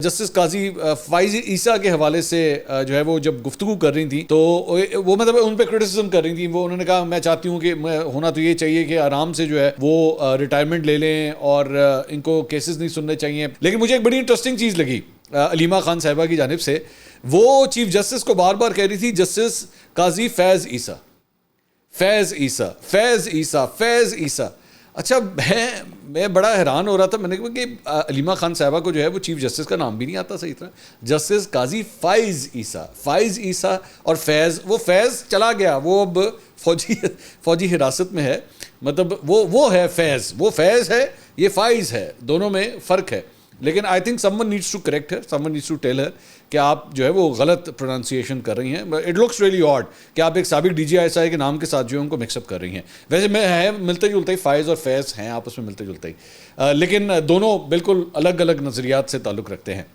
Justice قاضی فائز عیسیٰ کے حوالے سے جو ہے وہ جب گفتگو کر رہی تھی تو وہ مطلب ان پہ کرٹیسزم کر رہی تھی. انہوں نے کہا میں چاہتی ہوں کہ ہونا تو یہ چاہیے کہ آرام سے جو ہے وہ ریٹائرمنٹ لے لیں اور ان کو کیسز نہیں سننے چاہیے. لیکن مجھے ایک بڑی انٹرسٹنگ چیز لگی علیمہ خان صاحبہ کی جانب سے. وہ چیف جسٹس کو بار بار کہہ رہی تھی جسٹس قاضی فیض عیسیٰ فیض عیسیٰ فیض عیسیٰ فیض عیسیٰ. اچھا میں بڑا حیران ہو رہا تھا. میں نے کہا کہ علیمہ خان صاحبہ کو جو ہے وہ چیف جسٹس کا نام بھی نہیں آتا صحیح طرح. جسٹس قاضی فائز عیسیٰ اور فیض, وہ فیض چلا گیا, وہ اب فوجی حراست میں ہے. مطلب وہ ہے فیض, وہ فیض ہے, یہ فائز ہے, دونوں میں فرق ہے. لیکن I think someone needs to correct her, someone needs to tell her کہ آپ جو ہے وہ غلط پروننسیشن کر رہی ہیں. اٹ لکس ریئلی آڈ کہ آپ ایک سابق D G I S I کے نام کے ساتھ جو ہے ان کو مکس اپ کر رہی ہیں. ویسے میں ہے ملتے جلتے ہی, فائز اور فیض ہیں آپس میں ملتے جلتے ہی, لیکن دونوں بالکل الگ الگ نظریات سے تعلق رکھتے ہیں.